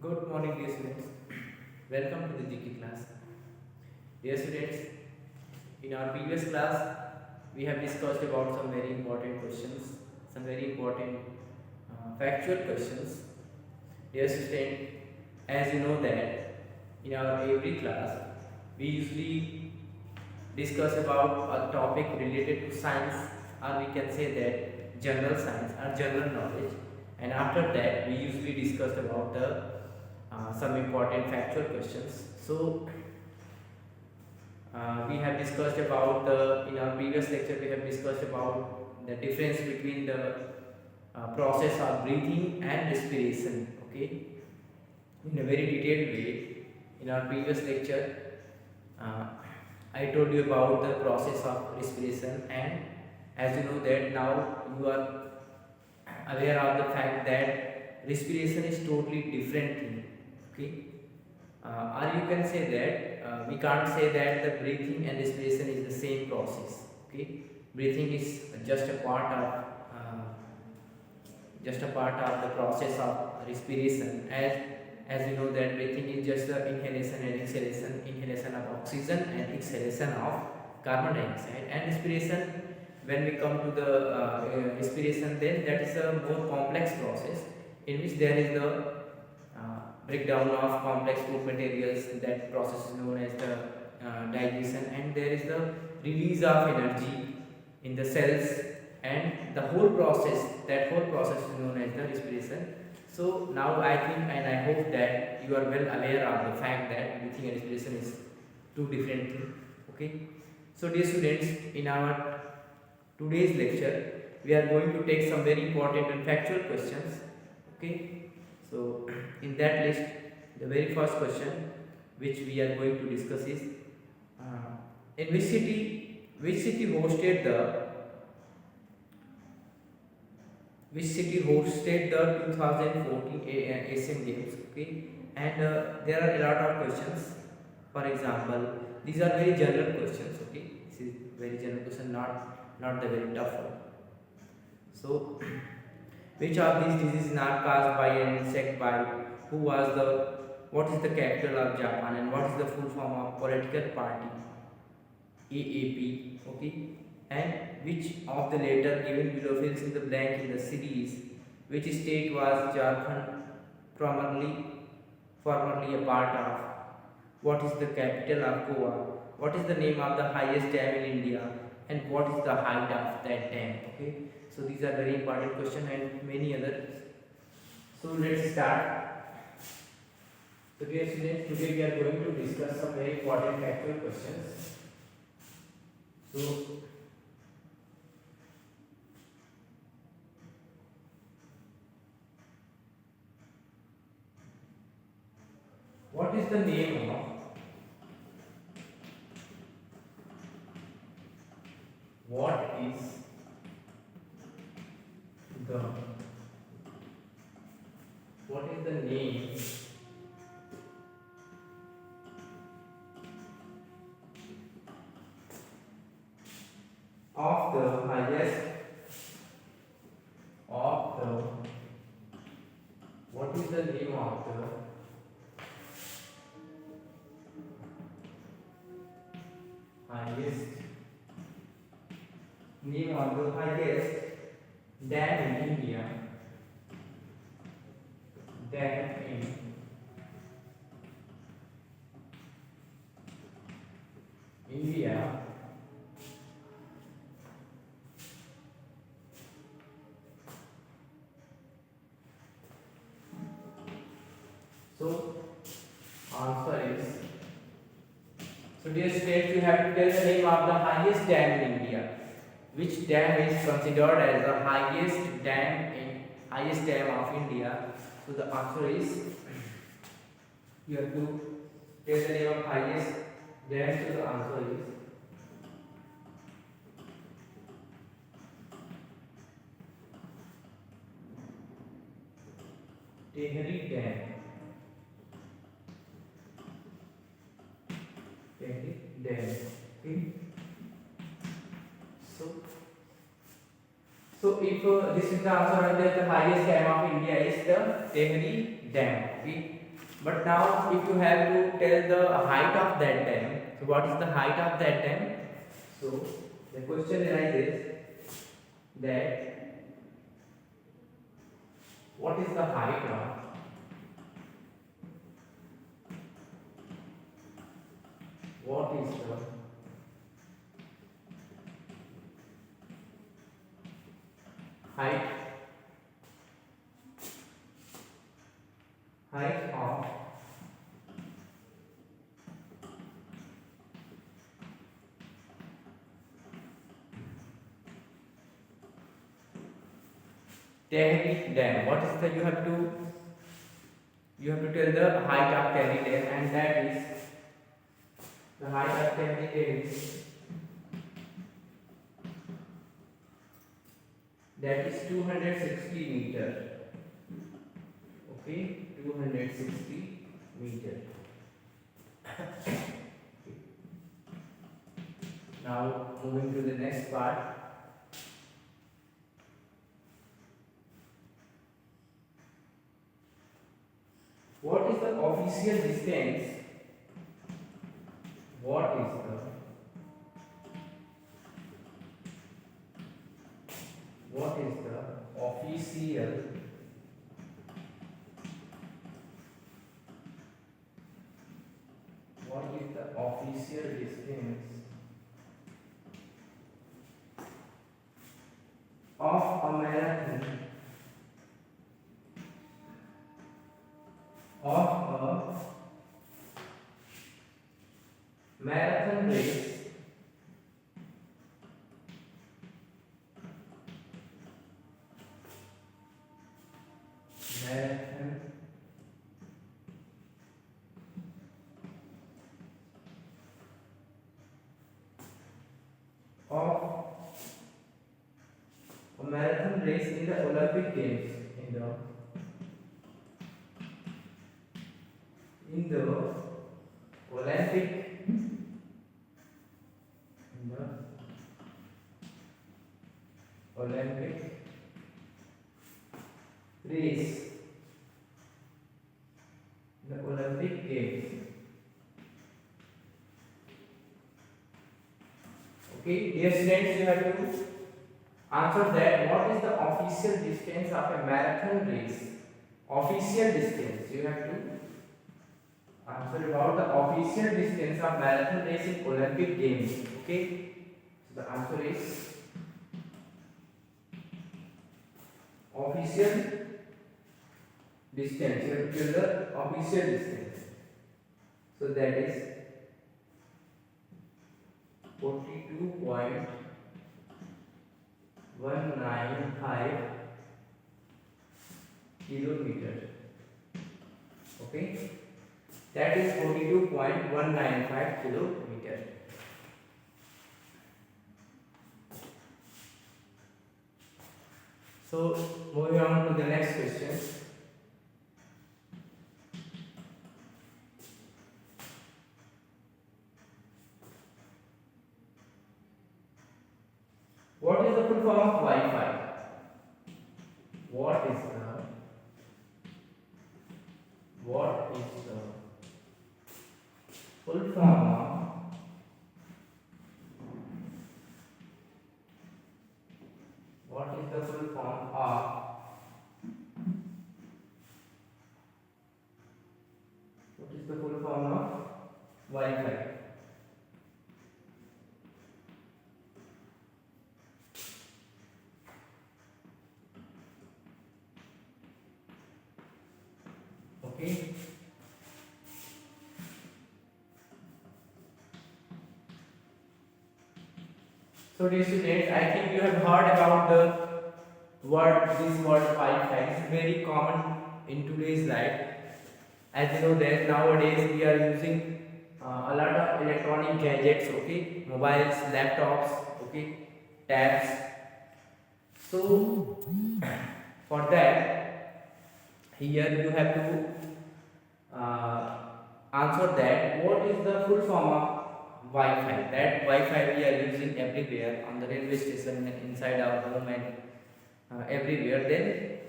Good morning, dear students. Welcome to the GK class. Dear students, in our previous class, we have discussed about some very important questions, some very important factual questions. Dear student, as you know that in our every class, we usually discuss about a topic related to science, or we can say that general science or general knowledge. And after that, we usually discuss about the some important factual questions. So we have discussed about the in our previous lecture we have discussed about the difference between the process of breathing and respiration. Okay, in a very detailed way. In our previous lecture, uh, I told you about the process of respiration, and as you know that now you are aware of the fact that respiration is totally different thing. Okay, or you can say that we can't say that the breathing and respiration is the same process. Okay, breathing is just a part of the process of respiration, as you know that breathing is just the inhalation and exhalation of oxygen and exhalation of carbon dioxide. And respiration, when we come to the respiration, then that is a more complex process in which there is the breakdown of complex food materials. That process is known as the digestion, and there is the release of energy in the cells, and the whole process, that whole process is known as the respiration. So now I think and I hope that you are well aware of the fact that breathing and respiration is two different things. Okay, so dear students, in our today's lecture we are going to take some very important and factual questions. Okay, so in that list, the very first question which we are going to discuss is in which city hosted the 2014 Asian Games. Okay, and there are a lot of questions. For example, these are very general questions. Okay, this is very general question, not the very tough one. So, which of these diseases is not caused by an insect bite? What is the capital of Japan, and what is the full form of political party? AAP. Okay, and which of the later given below fills in the blank in the series? Which state was Jharkhand formerly a part of? What is the capital of Goa? What is the name of the highest dam in India, and what is the height of that dam? Okay, so these are very important questions and many others. So let's start. So dear students, today we are going to discuss some very important factual questions. So what is the name of what is the name of the highest of the what is the name of the highest dam in India? Dam in India. So answer is, so dear students, you have to tell the name of the highest dam in India. Which dam is considered as the highest dam of India? So the answer is, you have to tell the name of highest dam. So the answer is Tehri Dam. Tehri Dam. Okay. So if this is the answer, that the highest dam of India is the Tehri Dam. Okay. But now if you have to tell the height of that dam, so what is the height of that dam? So the question arises that what is the height of what is the height of Tehri dam? What is the you have to tell the height of Tehri dam, and that is the height of Tehri dam is 260 meter. Okay, 260 meter. Now moving to the next part. What is the official distance? What is the official distance of a marathon race marathon of a marathon race in the Olympic Games in the Olympic race the Olympic Games. Okay, dear students, you have to answer that. What is the official distance of a marathon race? Official distance. You have to answer about the official distance of marathon race in Olympic Games. Okay, so the answer is official distance. You have to tell the official distance. So that is 42.195 kilometers. Okay, that is 42.195 kilometers. So moving on to the next question. What is the full form of Wi-Fi? What is the full form of Wi-Fi? Okay. So dear students, I think you have heard about this word Wi-Fi. It's very common in today's life. As you know that nowadays we are using a lot of electronic gadgets, okay, mobiles, laptops, okay, tabs. So for that, here you have to answer that what is the full form of Wi-Fi. That Wi-Fi we are using everywhere, on the railway station, inside our home, and everywhere. Then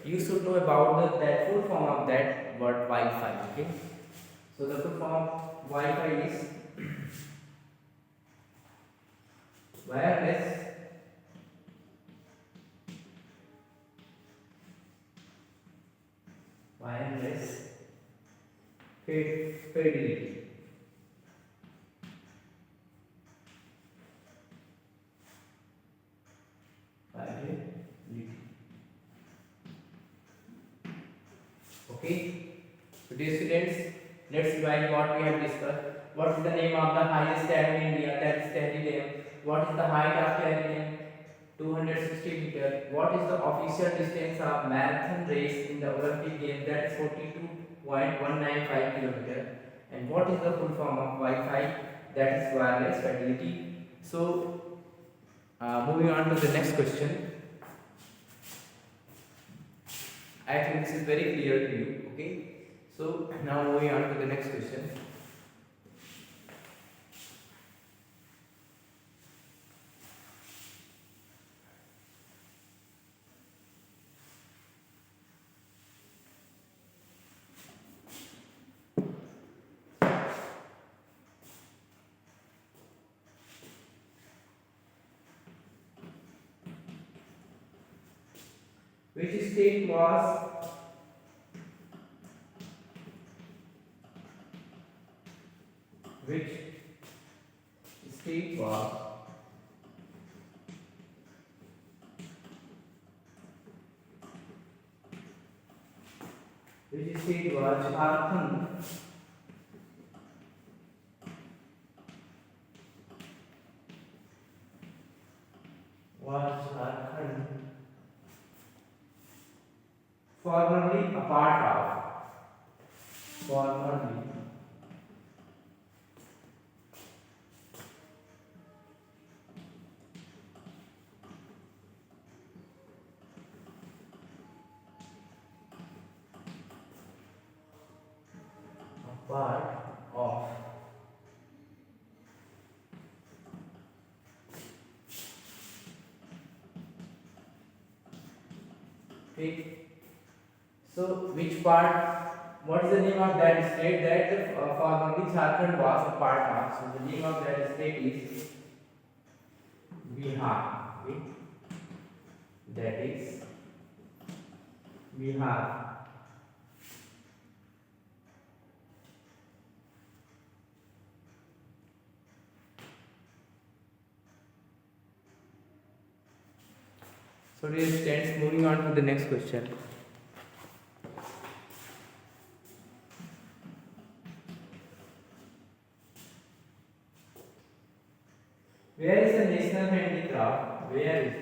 you should know about that full form of that word Wi-Fi. Okay. So the full form of Wi-Fi is wireless wireless fidelity. Fidelity. Okay. So dear students, let's revise what we have discussed. What is the name of the highest dam in India? That is Tehri Dam. What is the height of Tehri Dam? 260 meter. What is the official distance of marathon race in the Olympic Games? That is 42.195 kilometer. And what is the full form of Wi-Fi? That is wireless fidelity. So, moving on to the next question. I think this is very clear to you. Okay. So now moving on to the next question. Which state was which state was Jharkhand formerly a part of formerly a part of okay. So which part? What is the name of that state that formerly Jharkhand was a part of? So the name of that state is Bihar. Okay? That is Bihar. So dear students, moving on to the next question. Where is the national handicraft? Where is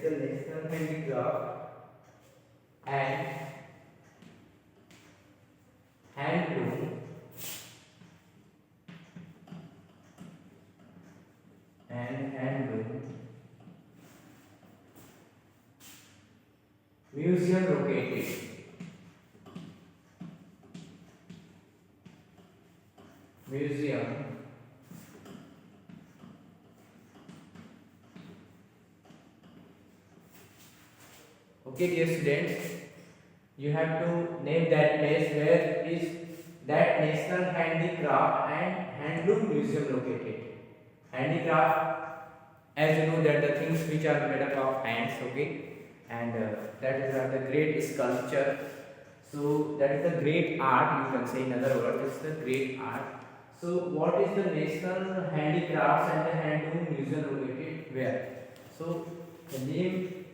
the national handicraft and handloom museum located okay dear students, you have to name that place. Where is that national handicraft and handloom museum located? Handicraft, as you know, that the things which are made up of hands, okay, and that is the great sculpture. So that is the great art, you can say, in other words, it's the great art. So what is the national handicrafts and the handloom museum located where? So the name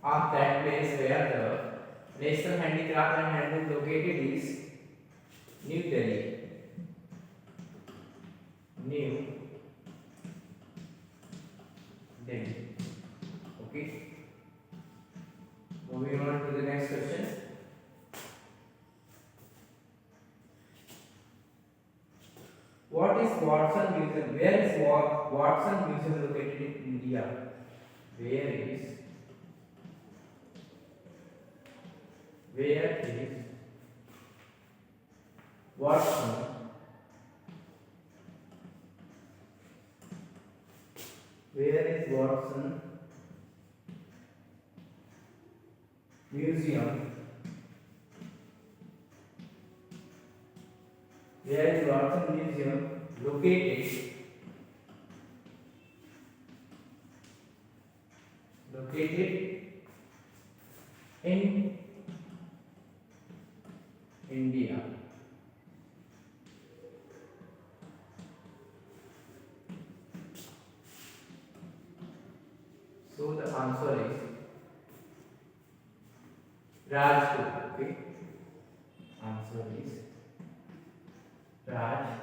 of that place where the national handicraft and handloom located is New Delhi. New Delhi. Okay. Moving on to the next question. What is Watson Museum? Where is Watson Museum located in India? Where is Watson Where is Watson Museum? Where is Watson Museum located? Located in India. So the answer is Rajkot. Okay. Answer is Rajkot.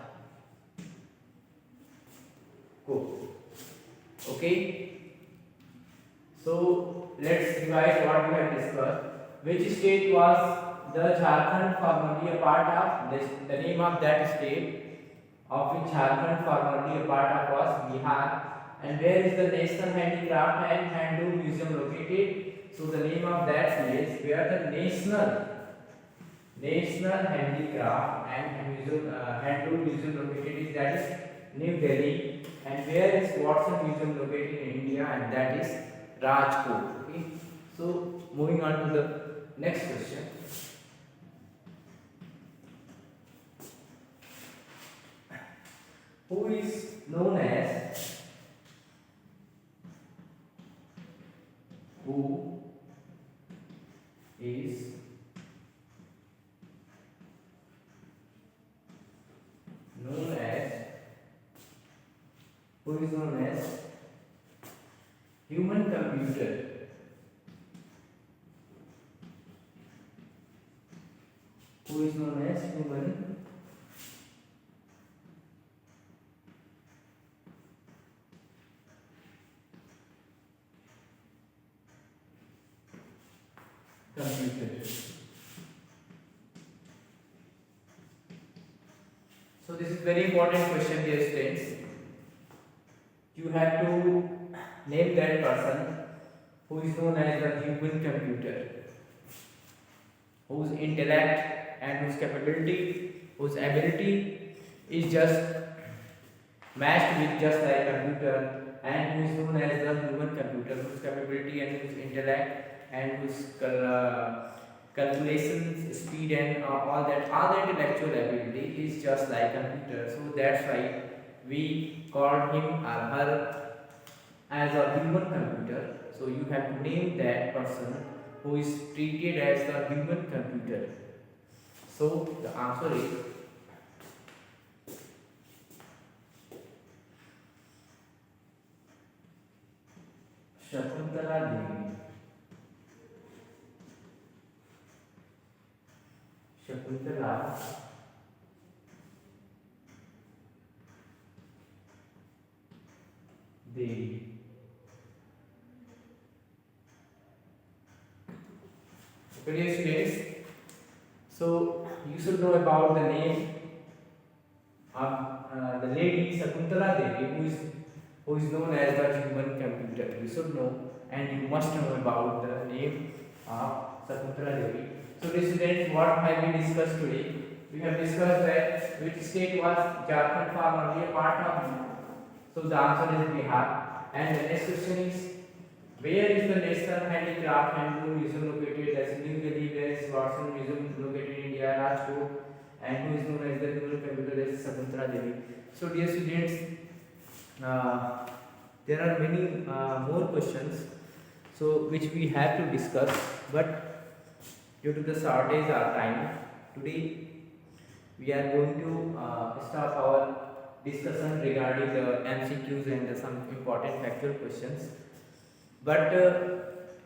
Okay. So let's revise what we have discussed. Which state was the Jharkhand formerly a part of? The name of that state of which Jharkhand formerly a part of was Bihar. And where is the National Handicraft and Handloom Museum located? So the name of that place where the National Handicraft and Handloom Museum located is, that is New Delhi. And where is Watson Museum located in India? And that is Rajkot. Okay. So moving on to the next question. Who is known as human computer? Who is known as human computer? So this is very important question, dear students. You have to name that person who is known as the human computer, whose intellect and whose capability, whose ability is just matched with just like a computer, and who is known as the human computer, whose capability and whose intellect and whose calculations speed and all that intellectual ability is just like computer. So that's why we called him or her as a human computer. So you have to name that person who is treated as the human computer. So the answer is Shakuntala Devi. Shakuntala Devi. Okay, dear students, so you should know about the name of the lady Shakuntala Devi, who is known as the human computer. You should know, and you must know about the name of Shakuntala Devi. So, dear students, what have we discussed today? We have discussed that which state was Jharkhand formerly a part of. So the answer is Bihar. And the next question is, where is the National Handicraft Handloom Museum located? That's New Delhi. Where is Watson Museum located in India? Rajkot. And who is known as the human computer? That is Shakuntala Devi. So dear students, there are many more questions so which we have to discuss, but due to the shortage of time, today we are going to start our discussion regarding the MCQs and some important factual questions. But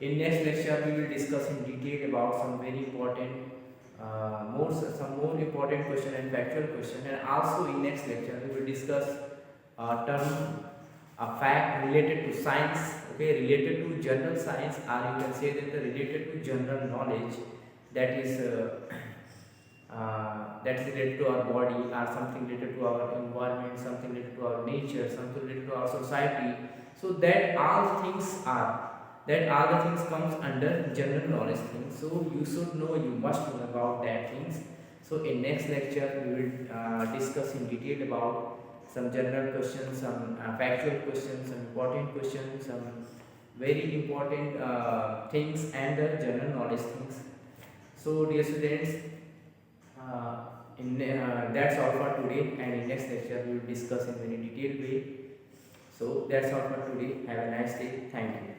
in next lecture we will discuss in detail about some very important some more important question and factual question, and also in next lecture we will discuss a term, a fact related to science, okay, related to general science, or you can say that related to general knowledge, that is that's related to our body, or something related to our environment, something related to our nature, something related to our society. So that all the things comes under general knowledge things. So you should know, you must know about that things. So in next lecture we will discuss in detail about some general questions, some factual questions, some important questions, some very important things, and the general knowledge things. So dear students, that's all for today, and in next lecture we will discuss in very detailed way. So that's all for today. Have a nice day. Thank you.